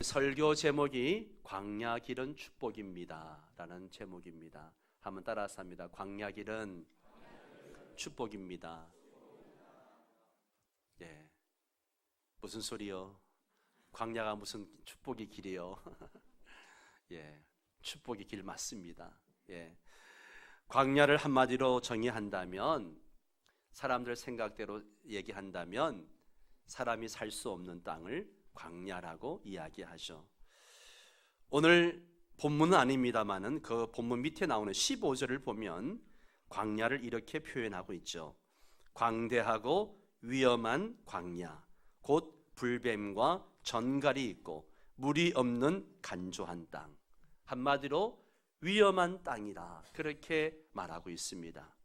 설교 제목이 광야 길은 축복입니다 라는 제목입니다. 한번 따라서 합니다. 광야 길은 축복입니다. 예, 무슨 소리요? 광야가 무슨 축복의 길이요? 예, 축복의 길 맞습니다. 예, 광야를 한마디로 정의한다면, 사람들 생각대로 얘기한다면 사람이 살 수 없는 땅을 광야라고 이야기하죠. 오늘 본문은 아닙니다만은 그 본문 밑에 나오는 15절을 보면 광야를 이렇게 표현하고 있죠. 광대하고 위험한 광야, 곧 불뱀과 전갈이 있고 물이 없는 간조한 땅, 한마디로 위험한 땅이라 그렇게 말하고 있습니다.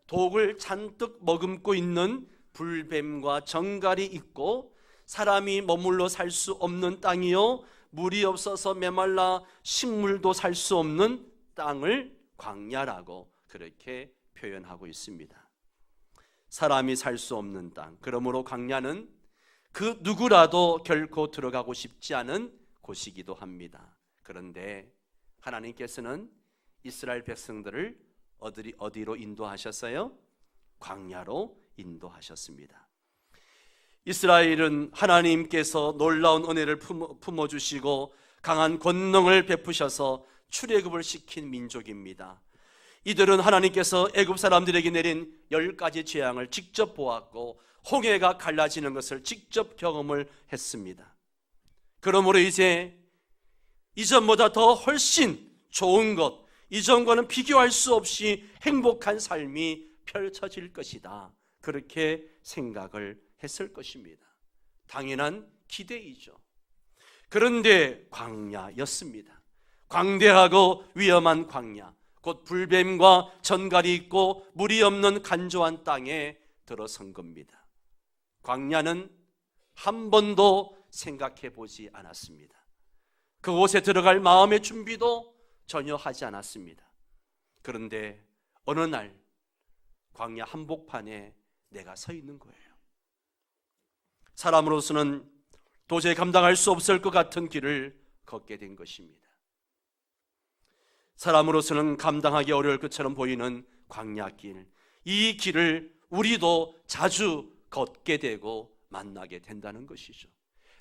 독을 잔뜩 머금고 있는 불뱀과 전갈이 있고 사람이 머물러 살 수 없는 땅이요, 물이 없어서 메말라 식물도 살 수 없는 땅을 광야라고 그렇게 표현하고 있습니다. 사람이 살 수 없는 땅, 그러므로 광야는 그 누구라도 결코 들어가고 싶지 않은 곳이기도 합니다. 그런데 하나님께서는 이스라엘 백성들을 어디로 인도하셨어요? 광야로 인도하셨습니다. 이스라엘은 하나님께서 놀라운 은혜를 품어주시고 강한 권능을 베푸셔서 출애굽을 시킨 민족입니다. 이들은 하나님께서 애굽 사람들에게 내린 10가지 재앙을 직접 보았고 홍해가 갈라지는 것을 직접 경험을 했습니다. 그러므로 이제 이전보다 더 훨씬 좋은 것, 이전과는 비교할 수 없이 행복한 삶이 펼쳐질 것이다, 그렇게 생각을 했을 것입니다. 당연한 기대이죠. 그런데 광야였습니다. 광대하고 위험한 광야, 곧 불뱀과 전갈이 있고 물이 없는 간조한 땅에 들어선 겁니다. 광야는 한 번도 생각해 보지 않았습니다. 그곳에 들어갈 마음의 준비도 전혀 하지 않았습니다. 그런데 어느 날 광야 한복판에 내가 서 있는 거예요. 사람으로서는 도저히 감당할 수 없을 것 같은 길을 걷게 된 것입니다. 사람으로서는 감당하기 어려울 것처럼 보이는 광야길, 이 길을 우리도 자주 걷게 되고 만나게 된다는 것이죠.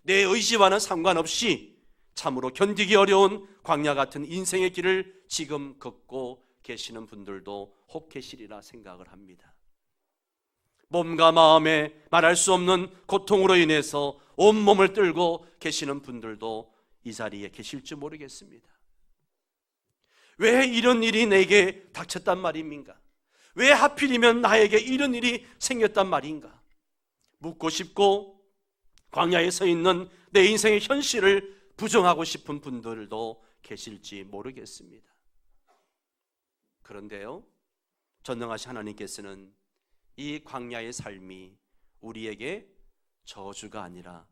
내 의지와는 상관없이 참으로 견디기 어려운 광야 같은 인생의 길을 지금 걷고 계시는 분들도 혹 계시리라 생각을 합니다. 몸과 마음에 말할 수 없는 고통으로 인해서 온몸을 떨고 계시는 분들도 이 자리에 계실지 모르겠습니다. 왜 이런 일이 내게 닥쳤단 말입니까? 왜 하필이면 나에게 이런 일이 생겼단 말인가? 묻고 싶고 광야에 서 있는 내 인생의 현실을 부정하고 싶은 분들도 계실지 모르겠습니다. 그런데요, 전능하신 하나님께서는 이 광야의 삶이 우리에게 저주가 아니라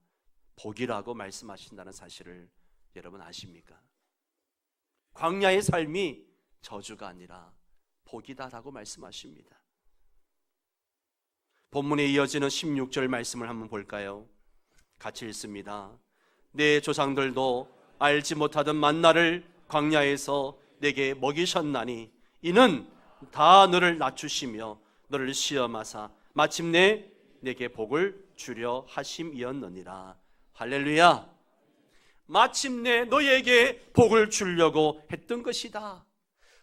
복이라고 말씀하신다는 사실을 여러분 아십니까? 광야의 삶이 저주가 아니라 복이다라고 말씀하십니다. 본문에 이어지는 16절 말씀을 한번 볼까요? 같이 읽습니다. 내 조상들도 알지 못하던 만나를 광야에서 내게 먹이셨나니 이는 다 너를 낮추시며 너를 시험하사 마침내 내게 복을 주려 하심이었느니라. 할렐루야. 마침내 너에게 복을 주려고 했던 것이다.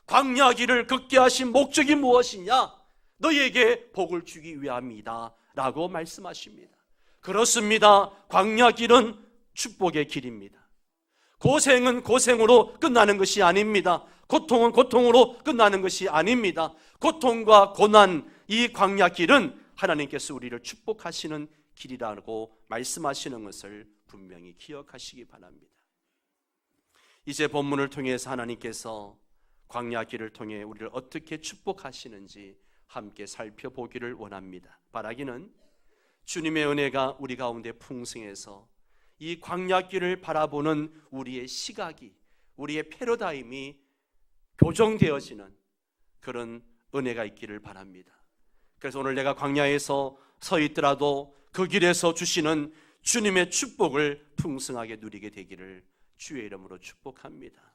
광야 길을 걷게 하신 목적이 무엇이냐? 너에게 복을 주기 위함이다 라고 말씀하십니다. 그렇습니다. 광야 길은 축복의 길입니다. 고생은 고생으로 끝나는 것이 아닙니다. 고통은 고통으로 끝나는 것이 아닙니다. 고통과 고난, 이 광야 길은 하나님께서 우리를 축복하시는 길이라고 말씀하시는 것을 분명히 기억하시기 바랍니다. 이제 본문을 통해서 하나님께서 광야 길을 통해 우리를 어떻게 축복하시는지 함께 살펴보기를 원합니다. 바라기는 주님의 은혜가 우리 가운데 풍성해서 이 광야 길을 바라보는 우리의 시각이, 우리의 패러다임이 교정되어지는 그런 은혜가 있기를 바랍니다. 그래서 오늘 내가 광야에서 서 있더라도 그 길에서 주시는 주님의 축복을 풍성하게 누리게 되기를 주의 이름으로 축복합니다.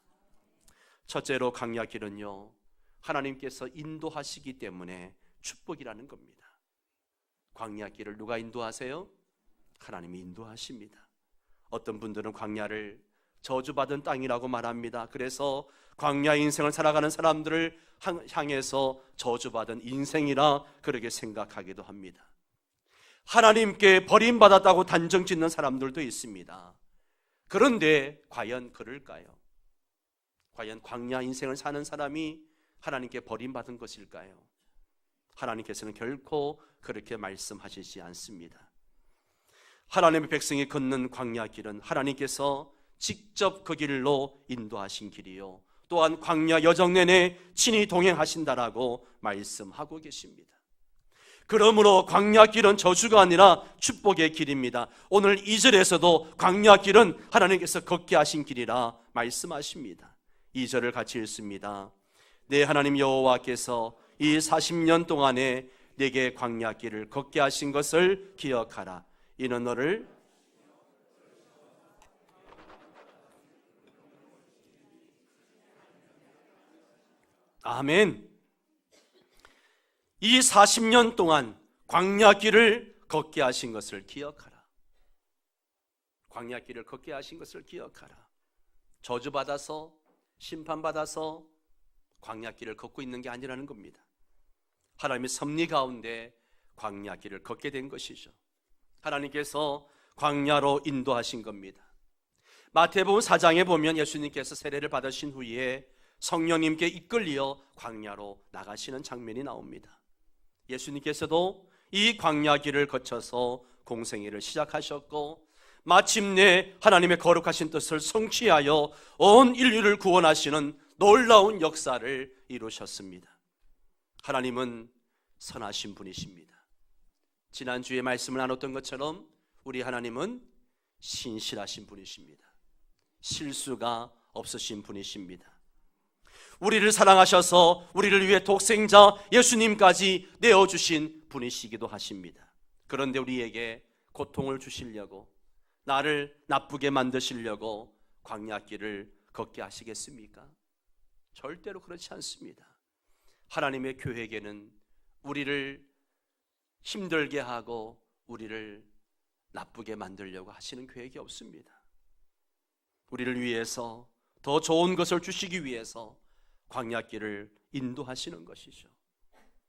첫째로 광야길은요, 하나님께서 인도하시기 때문에 축복이라는 겁니다. 광야길을 누가 인도하세요? 하나님이 인도하십니다. 어떤 분들은 광야를 저주받은 땅이라고 말합니다. 그래서 광야 인생을 살아가는 사람들을 향해서 저주받은 인생이라 그렇게 생각하기도 합니다. 하나님께 버림받았다고 단정 짓는 사람들도 있습니다. 그런데 과연 그럴까요? 과연 광야 인생을 사는 사람이 하나님께 버림받은 것일까요? 하나님께서는 결코 그렇게 말씀하시지 않습니다. 하나님의 백성이 걷는 광야 길은 하나님께서 직접 그 길로 인도하신 길이요, 또한 광야 여정 내내 친히 동행하신다라고 말씀하고 계십니다. 그러므로 광야 길은 저주가 아니라 축복의 길입니다. 오늘 2절에서도 광야 길은 하나님께서 걷게 하신 길이라 말씀하십니다. 2절을 같이 읽습니다. 내 하나님 여호와께서 이 40년 동안에 내게 광야 길을 걷게 하신 것을 기억하라. 이는 너를 아멘. 이 40년 동안 광야 길을 걷게 하신 것을 기억하라. 광야 길을 걷게 하신 것을 기억하라. 저주받아서 심판받아서 광야 길을 걷고 있는 게 아니라는 겁니다. 하나님의 섭리 가운데 광야 길을 걷게 된 것이죠. 하나님께서 광야로 인도하신 겁니다. 마태복음 4장에 보면 예수님께서 세례를 받으신 후에 성령님께 이끌려 광야로 나가시는 장면이 나옵니다. 예수님께서도 이 광야 길을 거쳐서 공생애를 시작하셨고 마침내 하나님의 거룩하신 뜻을 성취하여 온 인류를 구원하시는 놀라운 역사를 이루셨습니다. 하나님은 선하신 분이십니다. 지난주에 말씀을 나눴던 것처럼 우리 하나님은 신실하신 분이십니다. 실수가 없으신 분이십니다. 우리를 사랑하셔서 우리를 위해 독생자 예수님까지 내어주신 분이시기도 하십니다. 그런데 우리에게 고통을 주시려고, 나를 나쁘게 만드시려고 광야길을 걷게 하시겠습니까? 절대로 그렇지 않습니다. 하나님의 계획에는 우리를 힘들게 하고 우리를 나쁘게 만들려고 하시는 계획이 없습니다. 우리를 위해서 더 좋은 것을 주시기 위해서 광야길을 인도하시는 것이죠.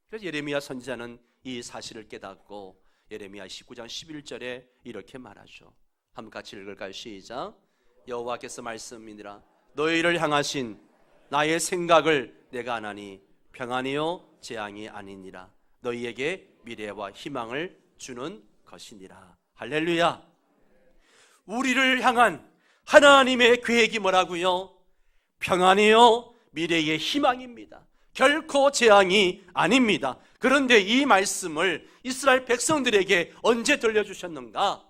그래서 예레미야 선지자는 이 사실을 깨닫고 예레미야 19장 11절에 이렇게 말하죠. 한번 같이 읽을까요? 시작. 여호와께서 말씀이니라 너희를 향하신 나의 생각을 내가 아나니 평안이요 재앙이 아니니라 너희에게 미래와 희망을 주는 것이니라. 할렐루야. 우리를 향한 하나님의 계획이 뭐라고요? 평안이요 미래의 희망입니다. 결코 재앙이 아닙니다. 그런데 이 말씀을 이스라엘 백성들에게 언제 들려주셨는가?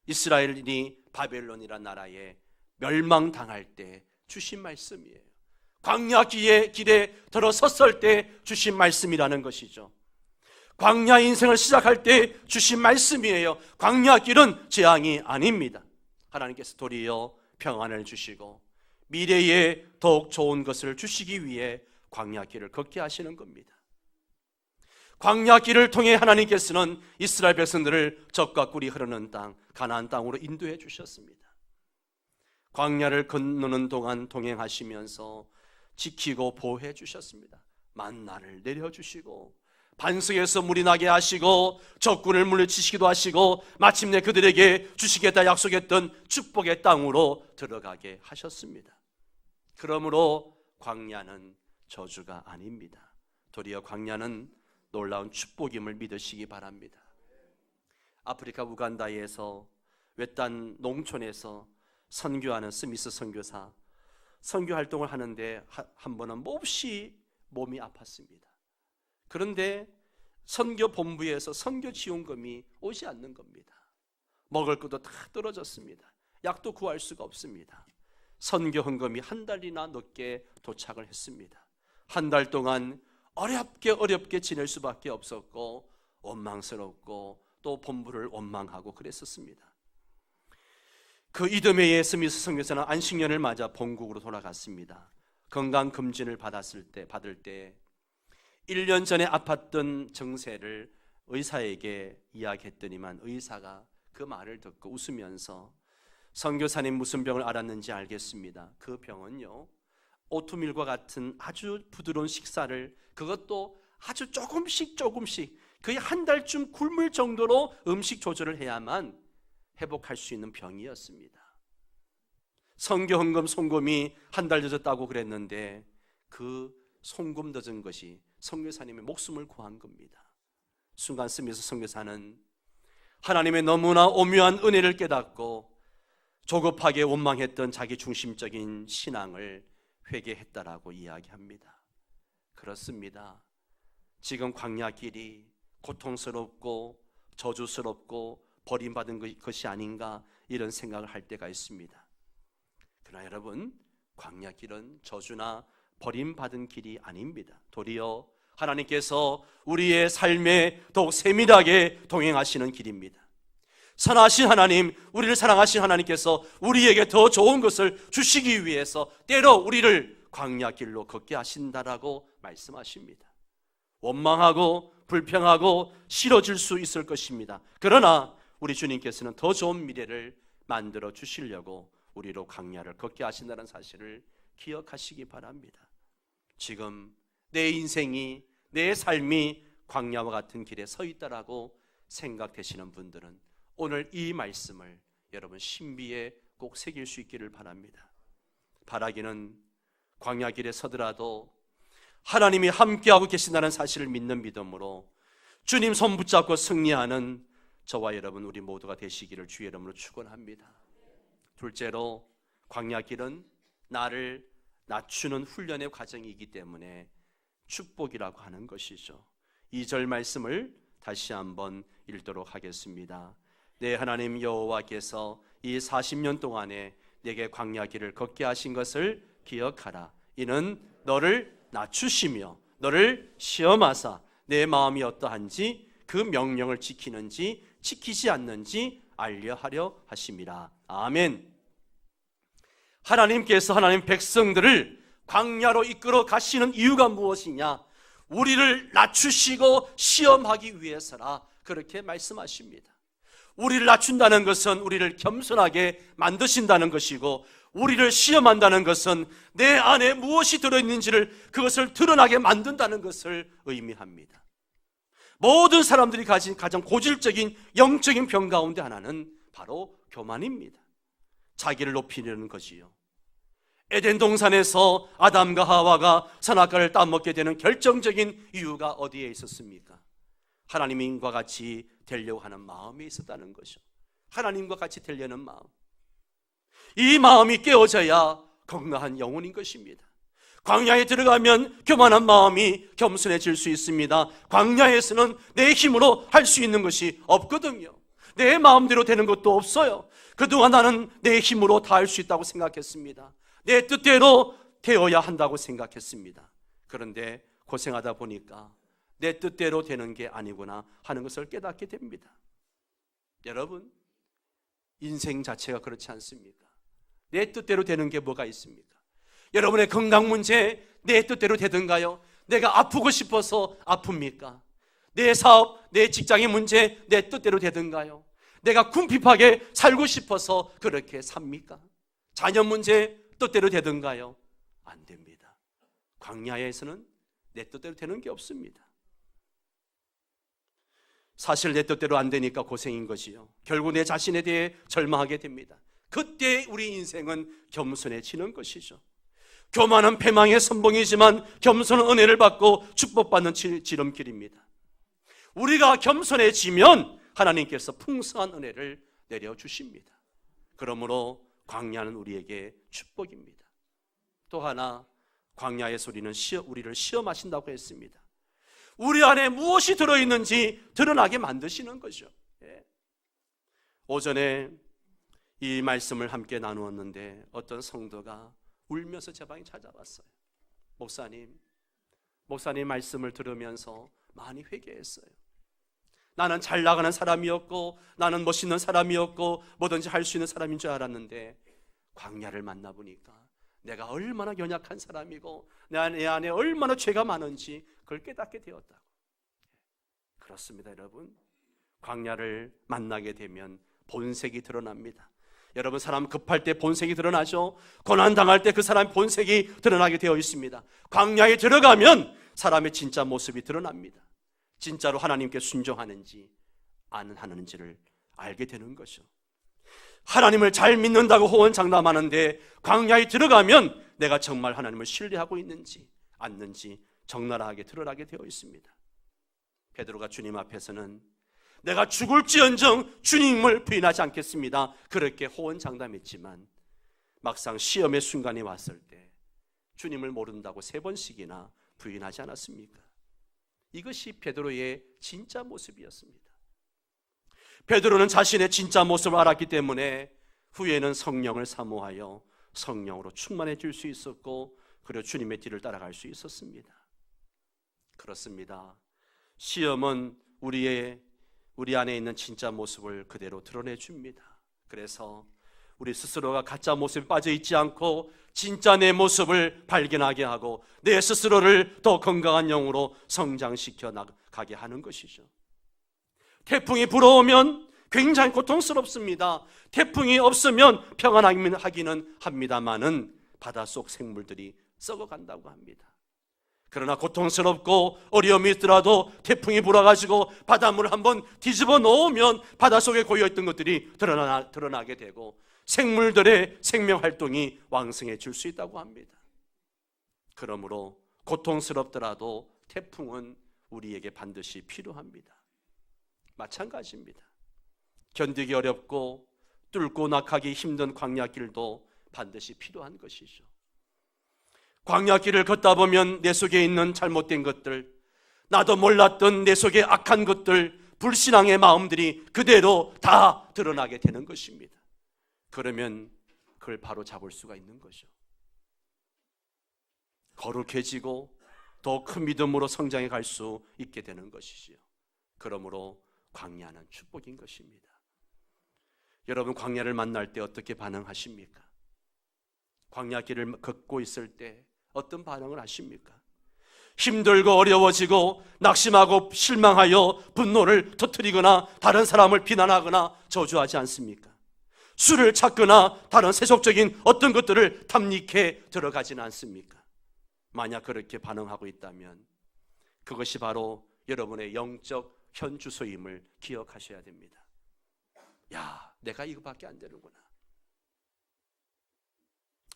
이스라엘이 바벨론이라는 나라에 멸망당할 때 주신 말씀이에요. 광야 길에 들어섰을 때 주신 말씀이라는 것이죠. 광야 인생을 시작할 때 주신 말씀이에요. 광야 길은 재앙이 아닙니다. 하나님께서 도리어 평안을 주시고 미래에 더욱 좋은 것을 주시기 위해 광야 길을 걷게 하시는 겁니다. 광야 길을 통해 하나님께서는 이스라엘 백성들을 젖과 꿀이 흐르는 땅 가나안 땅으로 인도해 주셨습니다. 광야를 건너는 동안 동행하시면서 지키고 보호해 주셨습니다. 만나를 내려주시고 반석에서 물이 나게 하시고 적군을 물리치시기도 하시고 마침내 그들에게 주시겠다 약속했던 축복의 땅으로 들어가게 하셨습니다. 그러므로 광야는 저주가 아닙니다. 도리어 광야는 놀라운 축복임을 믿으시기 바랍니다. 아프리카 우간다에서 외딴 농촌에서 선교하는 스미스 선교사, 선교 활동을 하는데 한 번은 몹시 몸이 아팠습니다. 그런데 선교 본부에서 선교 지원금이 오지 않는 겁니다. 먹을 것도 다 떨어졌습니다. 약도 구할 수가 없습니다. 선교 헌금이 한 달이나 늦게 도착을 했습니다. 한 달 동안 어렵게 지낼 수밖에 없었고 원망스럽고 또 본부를 원망하고 그랬었습니다. 그 이듬해에 스미스 선교사는 안식년을 맞아 본국으로 돌아갔습니다. 건강검진을 받을 때 1년 전에 아팠던 증세를 의사에게 이야기했더니만 의사가 그 말을 듣고 웃으면서 선교사님 무슨 병을 알았는지 알겠습니다. 그 병은요, 오트밀과 같은 아주 부드러운 식사를, 그것도 아주 조금씩 거의 한 달쯤 굶을 정도로 음식 조절을 해야만 회복할 수 있는 병이었습니다. 선교헌금 송금이 한 달 늦었다고 그랬는데 그 송금 늦은 것이 선교사님의 목숨을 구한 겁니다. 순간 스미스 선교사는 하나님의 너무나 오묘한 은혜를 깨닫고 조급하게 원망했던 자기 중심적인 신앙을 회개했다라고 이야기합니다. 그렇습니다. 지금 광야길이 고통스럽고 저주스럽고 버림받은 것이 아닌가 이런 생각을 할 때가 있습니다. 그러나 여러분, 광야길은 저주나 버림받은 길이 아닙니다. 도리어 하나님께서 우리의 삶에 더욱 세밀하게 동행하시는 길입니다. 선하신 하나님, 우리를 사랑하신 하나님께서 우리에게 더 좋은 것을 주시기 위해서 때로 우리를 광야길로 걷게 하신다라고 말씀하십니다. 원망하고 불평하고 싫어질 수 있을 것입니다. 그러나 우리 주님께서는 더 좋은 미래를 만들어 주시려고 우리로 광야를 걷게 하신다는 사실을 기억하시기 바랍니다. 지금 내 인생이, 내 삶이 광야와 같은 길에 서 있다라고 생각되시는 분들은 오늘 이 말씀을 여러분 신비에 꼭 새길 수 있기를 바랍니다. 바라기는 광야 길에 서더라도 하나님이 함께하고 계신다는 사실을 믿는 믿음으로 주님 손 붙잡고 승리하는 저와 여러분 우리 모두가 되시기를 주의 이름으로 축원합니다. 둘째로, 광야 길은 나를 낮추는 훈련의 과정이기 때문에 축복이라고 하는 것이죠. 2절 말씀을 다시 한번 읽도록 하겠습니다. 내 하나님 여호와께서 이 40년 동안에 내게 광야 길을 걷게 하신 것을 기억하라. 이는 너를 낮추시며 너를 시험하사 내 마음이 어떠한지 그 명령을 지키는지 지키지 않는지 알려하려 하심이라. 아멘. 하나님께서 하나님 백성들을 광야로 이끌어 가시는 이유가 무엇이냐? 우리를 낮추시고 시험하기 위해서라, 그렇게 말씀하십니다. 우리를 낮춘다는 것은 우리를 겸손하게 만드신다는 것이고, 우리를 시험한다는 것은 내 안에 무엇이 들어있는지를 그것을 드러나게 만든다는 것을 의미합니다. 모든 사람들이 가진 가장 고질적인 영적인 병 가운데 하나는 바로 교만입니다. 자기를 높이려는 것이요. 에덴 동산에서 아담과 하와가 선악과를 따먹게 되는 결정적인 이유가 어디에 있었습니까? 하나님과 같이 되려고 하는 마음이 있었다는 것이죠. 하나님과 같이 되려는 마음, 이 마음이 깨어져야 건강한 영혼인 것입니다. 광야에 들어가면 교만한 마음이 겸손해질 수 있습니다. 광야에서는 내 힘으로 할 수 있는 것이 없거든요. 내 마음대로 되는 것도 없어요. 그동안 나는 내 힘으로 다 할 수 있다고 생각했습니다. 내 뜻대로 되어야 한다고 생각했습니다. 그런데 고생하다 보니까 내 뜻대로 되는 게 아니구나 하는 것을 깨닫게 됩니다. 여러분, 인생 자체가 그렇지 않습니까? 내 뜻대로 되는 게 뭐가 있습니까? 여러분의 건강 문제 내 뜻대로 되든가요? 내가 아프고 싶어서 아픕니까? 내 사업, 내 직장의 문제 내 뜻대로 되든가요? 내가 궁핍하게 살고 싶어서 그렇게 삽니까? 자녀 문제 뜻대로 되든가요? 안 됩니다. 광야에서는 내 뜻대로 되는 게 없습니다. 사실 내 뜻대로 안 되니까 고생인 것이요, 결국 내 자신에 대해 절망하게 됩니다. 그때 우리 인생은 겸손해지는 것이죠. 교만은 패망의 선봉이지만 겸손은 은혜를 받고 축복받는 지름길입니다. 우리가 겸손해지면 하나님께서 풍성한 은혜를 내려주십니다. 그러므로 광야는 우리에게 축복입니다. 또 하나, 광야에서 우리를 시험하신다고 했습니다. 우리 안에 무엇이 들어있는지 드러나게 만드시는 거죠. 오전에 이 말씀을 함께 나누었는데 어떤 성도가 울면서 제 방에 찾아왔어요. 목사님 말씀을 들으면서 많이 회개했어요. 나는 잘 나가는 사람이었고 나는 멋있는 사람이었고 뭐든지 할 수 있는 사람인 줄 알았는데 광야를 만나보니까 내가 얼마나 연약한 사람이고 내 안에 얼마나 죄가 많은지 그걸 깨닫게 되었다고. 그렇습니다, 여러분. 광야를 만나게 되면 본색이 드러납니다. 여러분, 사람 급할 때 본색이 드러나죠. 고난당할 때 그 사람의 본색이 드러나게 되어 있습니다. 광야에 들어가면 사람의 진짜 모습이 드러납니다. 진짜로 하나님께 순종하는지 안 하는지를 알게 되는 거죠. 하나님을 잘 믿는다고 호언장담하는데 광야에 들어가면 내가 정말 하나님을 신뢰하고 있는지 않는지 적나라하게 드러나게 되어 있습니다. 베드로가 주님 앞에서는 내가 죽을지언정 주님을 부인하지 않겠습니다, 그렇게 호언장담했지만 막상 시험의 순간이 왔을 때 주님을 모른다고 3번씩이나 부인하지 않았습니까? 이것이 베드로의 진짜 모습이었습니다. 베드로는 자신의 진짜 모습을 알았기 때문에 후에는 성령을 사모하여 성령으로 충만해질 수 있었고 그리고 주님의 뒤를 따라갈 수 있었습니다. 그렇습니다. 시험은 우리 안에 있는 진짜 모습을 그대로 드러내줍니다. 그래서 우리 스스로가 가짜 모습에 빠져 있지 않고 진짜 내 모습을 발견하게 하고 내 스스로를 더 건강한 영으로 성장시켜 나가게 하는 것이죠. 태풍이 불어오면 굉장히 고통스럽습니다. 태풍이 없으면 평안하기는 합니다만은 바닷속 생물들이 썩어간다고 합니다. 그러나 고통스럽고 어려움이 있더라도 태풍이 불어가지고 바닷물을 한번 뒤집어 놓으면 바닷속에 고여있던 것들이 드러나게 되고 생물들의 생명활동이 왕성해질 수 있다고 합니다. 그러므로 고통스럽더라도 태풍은 우리에게 반드시 필요합니다. 마찬가지입니다. 견디기 어렵고 뚫고 나가기 힘든 광야길도 반드시 필요한 것이죠. 광야길을 걷다 보면 내 속에 있는 잘못된 것들, 나도 몰랐던 내 속에 악한 것들, 불신앙의 마음들이 그대로 다 드러나게 되는 것입니다. 그러면 그걸 바로 잡을 수가 있는 거죠. 거룩해지고 더 큰 믿음으로 성장해 갈 수 있게 되는 것이지요. 그러므로 광야는 축복인 것입니다. 여러분, 광야를 만날 때 어떻게 반응하십니까? 광야길을 걷고 있을 때 어떤 반응을 하십니까? 힘들고 어려워지고 낙심하고 실망하여 분노를 터뜨리거나 다른 사람을 비난하거나 저주하지 않습니까? 술을 찾거나 다른 세속적인 어떤 것들을 탐닉해 들어가지는 않습니까? 만약 그렇게 반응하고 있다면 그것이 바로 여러분의 영적 현주소임을 기억하셔야 됩니다. 야, 내가 이거밖에 안 되는구나.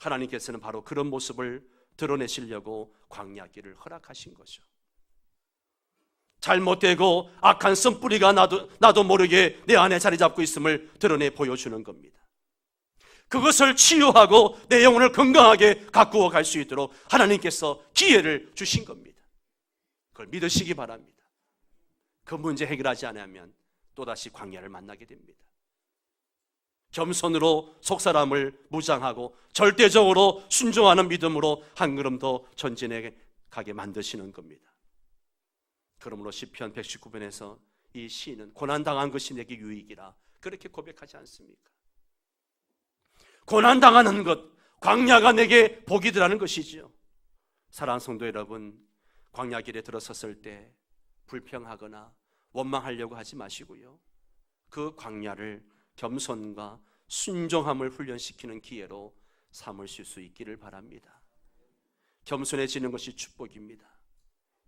하나님께서는 바로 그런 모습을 드러내시려고 광야길을 허락하신 거죠. 잘못되고 악한 쓴뿌리가 나도 모르게 내 안에 자리 잡고 있음을 드러내 보여주는 겁니다. 그것을 치유하고 내 영혼을 건강하게 가꾸어 갈 수 있도록 하나님께서 기회를 주신 겁니다. 그걸 믿으시기 바랍니다. 그 문제 해결하지 않으면 또다시 광야를 만나게 됩니다. 겸손으로 속사람을 무장하고 절대적으로 순종하는 믿음으로 한 걸음 더 전진해 가게 만드시는 겁니다. 그러므로 시편 119편에서 이 시인은 고난당한 것이 내게 유익이라 그렇게 고백하지 않습니까? 고난당하는 것, 광야가 내게 복이더라는 것이지요. 사랑하는 성도 여러분, 광야길에 들어섰을 때 불평하거나 원망하려고 하지 마시고요, 그 광야를 겸손과 순종함을 훈련시키는 기회로 삼으실 수 있기를 바랍니다. 겸손해지는 것이 축복입니다.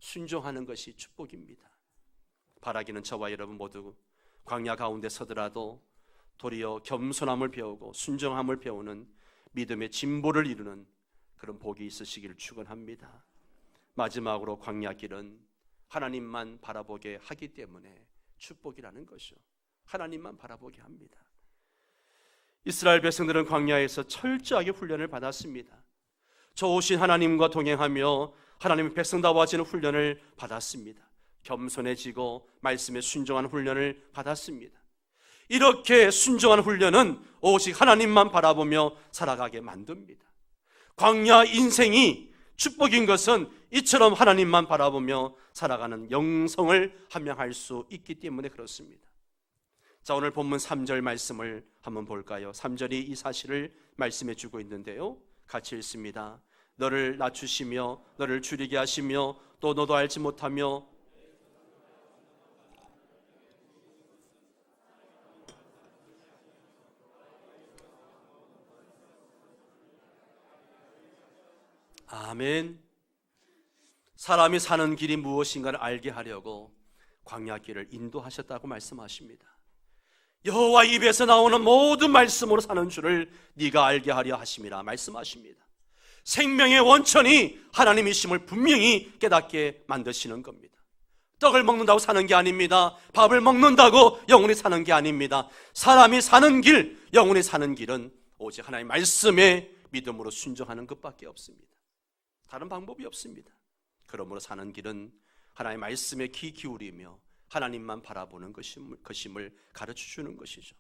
순종하는 것이 축복입니다. 바라기는 저와 여러분 모두 광야 가운데 서더라도 도리어 겸손함을 배우고 순종함을 배우는 믿음의 진보를 이루는 그런 복이 있으시기를 축원합니다. 마지막으로 광야길은 하나님만 바라보게 하기 때문에 축복이라는 것이죠. 하나님만 바라보게 합니다. 이스라엘 백성들은 광야에서 철저하게 훈련을 받았습니다. 좋으신 하나님과 동행하며 하나님의 백성다워지는 훈련을 받았습니다. 겸손해지고 말씀에 순종하는 훈련을 받았습니다. 이렇게 순종하는 훈련은 오직 하나님만 바라보며 살아가게 만듭니다. 광야 인생이 축복인 것은 이처럼 하나님만 바라보며 살아가는 영성을 함양할 수 있기 때문에 그렇습니다. 자, 오늘 본문 3절 말씀을 한번 볼까요? 3절이 이 사실을 말씀해 주고 있는데요, 같이 읽습니다. 너를 낮추시며 너를 줄이게 하시며 또 너도 알지 못하며 아멘. 사람이 사는 길이 무엇인가를 알게 하려고 광야길을 인도하셨다고 말씀하십니다. 여호와 입에서 나오는 모든 말씀으로 사는 줄을 네가 알게 하려 하심이라 말씀하십니다. 생명의 원천이 하나님이심을 분명히 깨닫게 만드시는 겁니다. 떡을 먹는다고 사는 게 아닙니다. 밥을 먹는다고 영원히 사는 게 아닙니다. 사람이 사는 길, 영원히 사는 길은 오직 하나님의 말씀에 믿음으로 순종하는 것밖에 없습니다. 다른 방법이 없습니다. 그러므로 사는 길은 하나님의 말씀에 귀 기울이며 하나님만 바라보는 것임을 가르쳐주는 것이죠.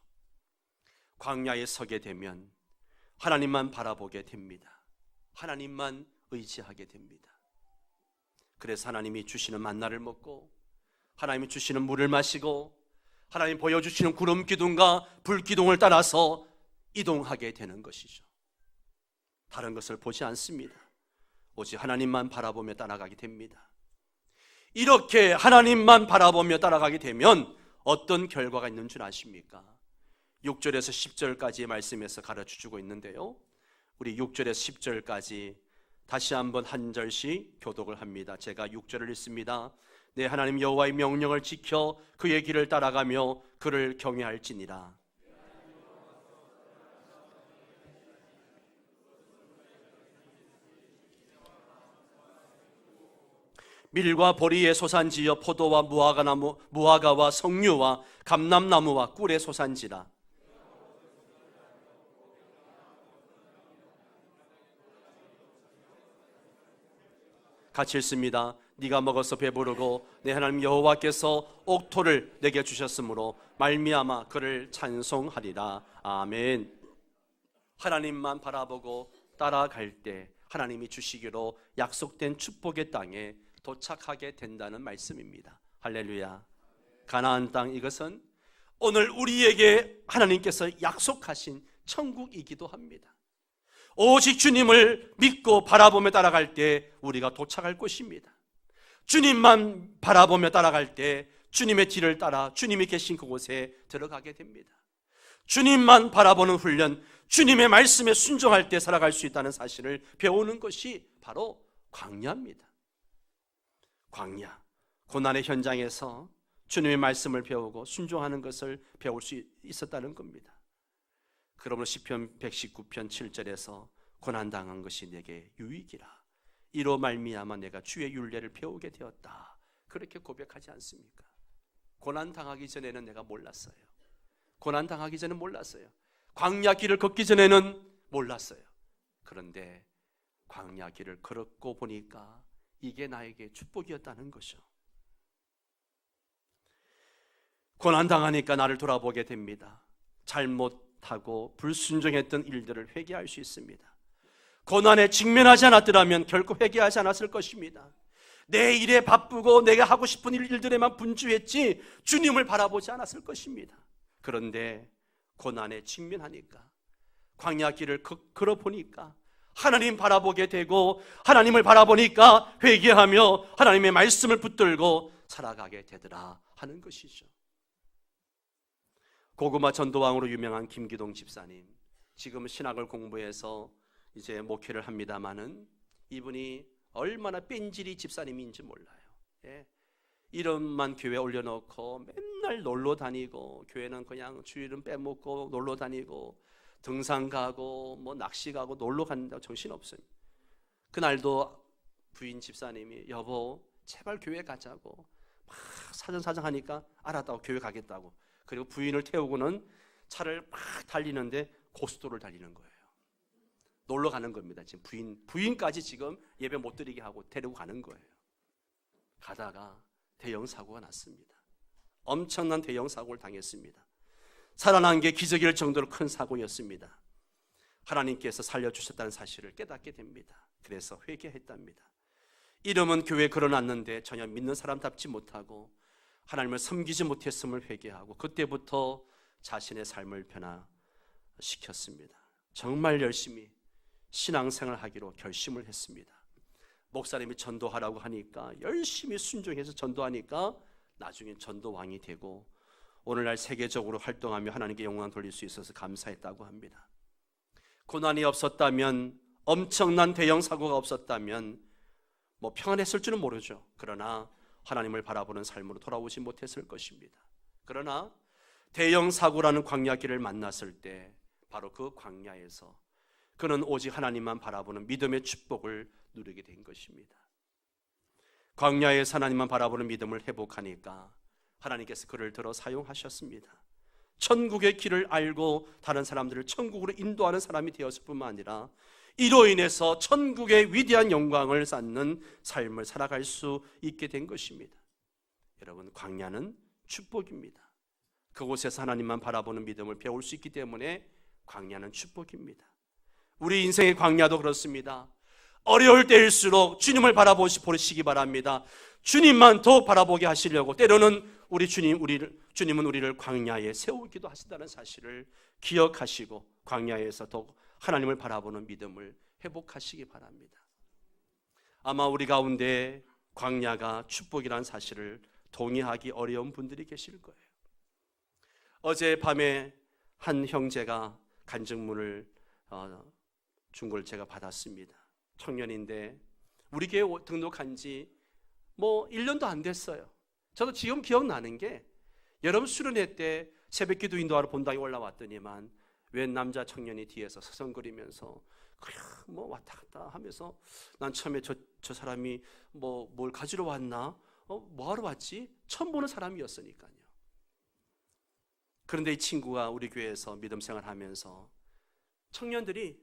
광야에 서게 되면 하나님만 바라보게 됩니다. 하나님만 의지하게 됩니다. 그래서 하나님이 주시는 만나를 먹고 하나님이 주시는 물을 마시고 하나님 보여주시는 구름 기둥과 불 기둥을 따라서 이동하게 되는 것이죠. 다른 것을 보지 않습니다. 오직 하나님만 바라보며 따라가게 됩니다. 이렇게 하나님만 바라보며 따라가게 되면 어떤 결과가 있는 줄 아십니까? 6절에서 10절까지의 말씀에서 가르쳐주고 있는데요, 우리 6절에서 10절까지 다시 한번 한 절씩 교독을 합니다. 제가 6절을 읽습니다. 내 하나님 여호와의 명령을 지켜 그의 길을 따라가며 그를 경외할지니라. 밀과 보리의 소산지여 포도와 무화과와 석류와 감람나무와 꿀의 소산지라. 같이 읽습니다. 네가 먹어서 배부르고 내 하나님 여호와께서 옥토를 내게 주셨으므로 말미암아 그를 찬송하리라. 아멘. 하나님만 바라보고 따라갈 때 하나님이 주시기로 약속된 축복의 땅에 도착하게 된다는 말씀입니다. 할렐루야. 가나안 땅, 이것은 오늘 우리에게 하나님께서 약속하신 천국이기도 합니다. 오직 주님을 믿고 바라보며 따라갈 때 우리가 도착할 곳입니다. 주님만 바라보며 따라갈 때 주님의 길을 따라 주님이 계신 그곳에 들어가게 됩니다. 주님만 바라보는 훈련, 주님의 말씀에 순종할 때 살아갈 수 있다는 사실을 배우는 것이 바로 광야입니다. 광야, 고난의 현장에서 주님의 말씀을 배우고 순종하는 것을 배울 수 있었다는 겁니다. 그러므로 시편 119편 7절에서 고난당한 것이 내게 유익이라, 이로 말미암아 내가 주의 율례를 배우게 되었다, 그렇게 고백하지 않습니까? 고난당하기 전에는 내가 몰랐어요. 고난당하기 전에는 몰랐어요. 광야 길을 걷기 전에는 몰랐어요. 그런데 광야 길을 걸었고 보니까 이게 나에게 축복이었다는 것이죠. 고난당하니까 나를 돌아보게 됩니다. 잘못하고 불순종했던 일들을 회개할 수 있습니다. 고난에 직면하지 않았더라면 결코 회개하지 않았을 것입니다. 내 일에 바쁘고 내가 하고 싶은 일들에만 분주했지 주님을 바라보지 않았을 것입니다. 그런데 고난에 직면하니까, 광야 길을 걸어보니까 하나님 바라보게 되고, 하나님을 바라보니까 회개하며 하나님의 말씀을 붙들고 살아가게 되더라 하는 것이죠. 고구마 전도왕으로 유명한 김기동 집사님, 지금 신학을 공부해서 이제 목회를 합니다마는 이분이 얼마나 뺀질이 집사님인지 몰라요. 예. 이름만 교회 올려놓고 맨날 놀러 다니고, 교회는 그냥 주일은 빼먹고 놀러 다니고 등산 가고 뭐 낚시 가고 놀러 간다고 정신없어요. 그날도 부인 집사님이 여보 제발 교회 가자고 막 사정사정 하니까 알았다고 교회 가겠다고, 그리고 부인을 태우고는 차를 막 달리는데 고속도로를 달리는 거예요. 놀러 가는 겁니다. 지금 부인까지 지금 예배 못 드리게 하고 데리고 가는 거예요. 가다가 대형 사고가 났습니다. 엄청난 대형 사고를 당했습니다. 살아난 게 기적일 정도로 큰 사고였습니다. 하나님께서 살려주셨다는 사실을 깨닫게 됩니다. 그래서 회개했답니다. 이름은 교회에 걸어놨는데 전혀 믿는 사람답지 못하고 하나님을 섬기지 못했음을 회개하고 그때부터 자신의 삶을 변화시켰습니다. 정말 열심히 신앙생활 하기로 결심을 했습니다. 목사님이 전도하라고 하니까 열심히 순종해서 전도하니까 나중에 전도왕이 되고 오늘날 세계적으로 활동하며 하나님께 영광 돌릴 수 있어서 감사했다고 합니다. 고난이 없었다면, 엄청난 대형 사고가 없었다면 평안했을 줄은 모르죠. 그러나 하나님을 바라보는 삶으로 돌아오지 못했을 것입니다. 그러나 대형 사고라는 광야길을 만났을 때 바로 그 광야에서 그는 오직 하나님만 바라보는 믿음의 축복을 누리게 된 것입니다. 광야에서 하나님만 바라보는 믿음을 회복하니까 하나님께서 그를 들어 사용하셨습니다. 천국의 길을 알고 다른 사람들을 천국으로 인도하는 사람이 되었을 뿐만 아니라 이로 인해서 천국의 위대한 영광을 쌓는 삶을 살아갈 수 있게 된 것입니다. 여러분, 광야는 축복입니다. 그곳에서 하나님만 바라보는 믿음을 배울 수 있기 때문에 광야는 축복입니다. 우리 인생의 광야도 그렇습니다. 어려울 때일수록 주님을 바라보시기 바랍니다. 주님만 더 바라보게 하시려고 때로는 주님은 우리를 광야에 세우기도 하신다는 사실을 기억하시고 광야에서 더욱 하나님을 바라보는 믿음을 회복하시기 바랍니다. 아마 우리 가운데 광야가 축복이라는 사실을 동의하기 어려운 분들이 계실 거예요. 어제 밤에 한 형제가 간증문을 준 걸 제가 받았습니다. 청년인데 우리 교회 등록한 지 1년도 안 됐어요. 저도 지금 기억나는 게 여름 수련회 때 새벽 기도 인도하러 본당에 올라왔더니만 웬 남자 청년이 뒤에서 서성거리면서 왔다 갔다 하면서 난 처음에 저 사람이 뭘 가지러 왔나? 뭐하러 왔지? 처음 보는 사람이었으니까요. 그런데 이 친구가 우리 교회에서 믿음 생활하면서 청년들이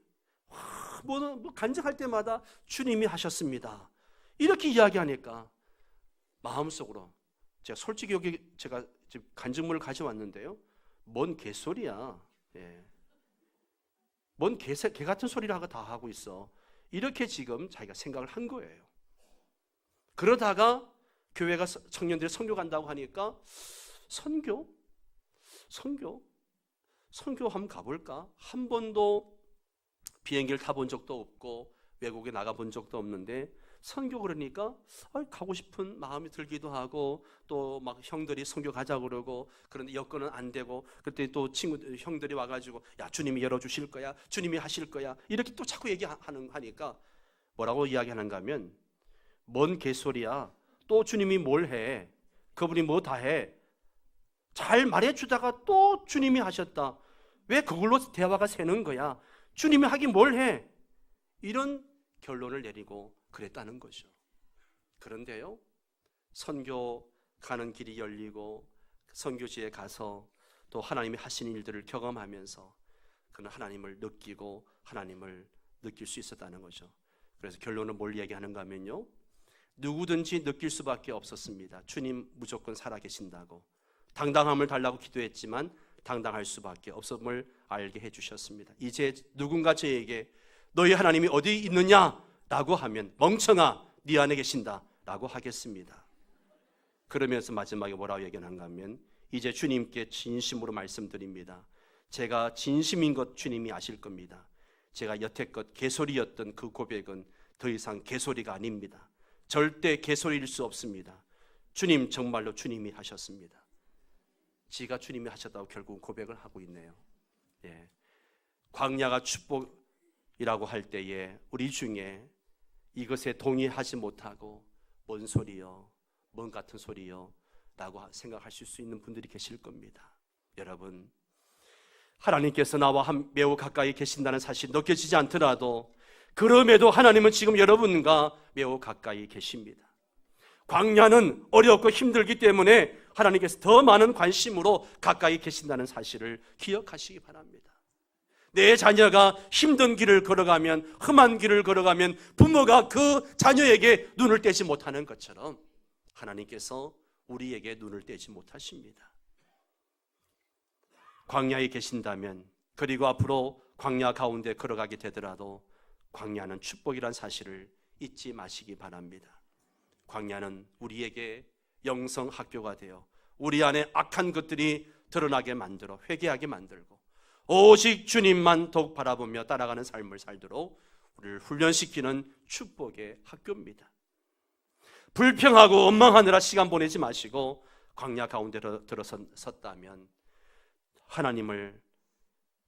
간증할 때마다 주님이 하셨습니다 이렇게 이야기하니까 마음속으로 제가 솔직히 여기 제가 지금 간증문을 가져왔는데요, 뭔 개소리야, 뭔 개 같은 소리를 다 하고 있어, 이렇게 지금 자기가 생각을 한 거예요. 그러다가 교회가 청년들이 선교 간다고 하니까 선교 한번 가볼까? 한 번도 비행기를 타본 적도 없고 외국에 나가본 적도 없는데 선교 그러니까 가고 싶은 마음이 들기도 하고 또 막 형들이 선교 가자고 그러고 그런데 여건은 안 되고 그때 또 형들이 와가지고 야 주님이 열어주실 거야, 주님이 하실 거야 이렇게 또 자꾸 하니까 뭐라고 이야기하는가 하면 뭔 개소리야, 또 주님이 뭘 해, 그분이 뭐 다 해, 잘 말해주다가 또 주님이 하셨다, 왜 그걸로 대화가 새는 거야, 주님이 하긴 뭘 해, 이런 결론을 내리고 그랬다는 거죠. 그런데요, 선교 가는 길이 열리고 선교지에 가서 또 하나님이 하신 일들을 경험하면서 그는 하나님을 느끼고 하나님을 느낄 수 있었다는 거죠. 그래서 결론은 뭘 얘기하는가 하면요, 누구든지 느낄 수밖에 없었습니다. 주님 무조건 살아계신다고, 당당함을 달라고 기도했지만 당당할 수밖에 없음을 알게 해주셨습니다. 이제 누군가 저에게 너희 하나님이 어디 있느냐 라고 하면 멍청아 네 안에 계신다 라고 하겠습니다. 그러면서 마지막에 뭐라고 얘기하는가 하면 이제 주님께 진심으로 말씀드립니다. 제가 진심인 것 주님이 아실 겁니다. 제가 여태껏 개소리였던 그 고백은 더 이상 개소리가 아닙니다. 절대 개소리일 수 없습니다. 주님 정말로 주님이 하셨습니다. 지가 주님이 하셨다고 결국 고백을 하고 있네요. 광야가 축복이라고 할 때에 우리 중에 이것에 동의하지 못하고 뭔 소리요, 뭔 같은 소리요 라고 생각하실 수 있는 분들이 계실 겁니다. 여러분, 하나님께서 나와 매우 가까이 계신다는 사실이 느껴지지 않더라도 그럼에도 하나님은 지금 여러분과 매우 가까이 계십니다. 광야는 어렵고 힘들기 때문에 하나님께서 더 많은 관심으로 가까이 계신다는 사실을 기억하시기 바랍니다. 내 자녀가 힘든 길을 걸어가면, 험한 길을 걸어가면 부모가 그 자녀에게 눈을 떼지 못하는 것처럼 하나님께서 우리에게 눈을 떼지 못하십니다. 광야에 계신다면, 그리고 앞으로 광야 가운데 걸어가게 되더라도 광야는 축복이란 사실을 잊지 마시기 바랍니다. 광야는 우리에게 영성 학교가 되어 우리 안에 악한 것들이 드러나게 만들어 회개하게 만들고 오직 주님만 더욱 바라보며 따라가는 삶을 살도록 우리를 훈련시키는 축복의 학교입니다. 불평하고 원망하느라 시간 보내지 마시고 광야 가운데 들어섰다면 하나님을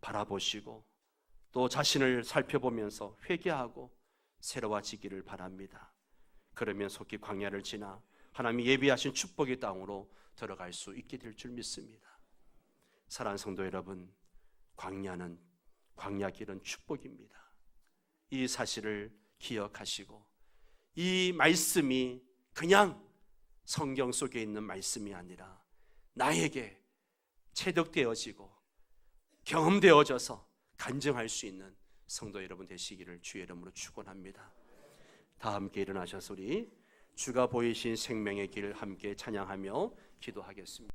바라보시고 또 자신을 살펴보면서 회개하고 새로워지기를 바랍니다. 그러면 속히 광야를 지나 하나님이 예비하신 축복의 땅으로 들어갈 수 있게 될 줄 믿습니다. 사랑하는 성도 여러분, 광야길은 축복입니다. 이 사실을 기억하시고 이 말씀이 그냥 성경 속에 있는 말씀이 아니라 나에게 체득되어지고 경험되어져서 간증할 수 있는 성도 여러분 되시기를 주의 이름으로 축원합니다. 다 함께 일어나셔서 우리 주가 보이신 생명의 길 함께 찬양하며 기도하겠습니다.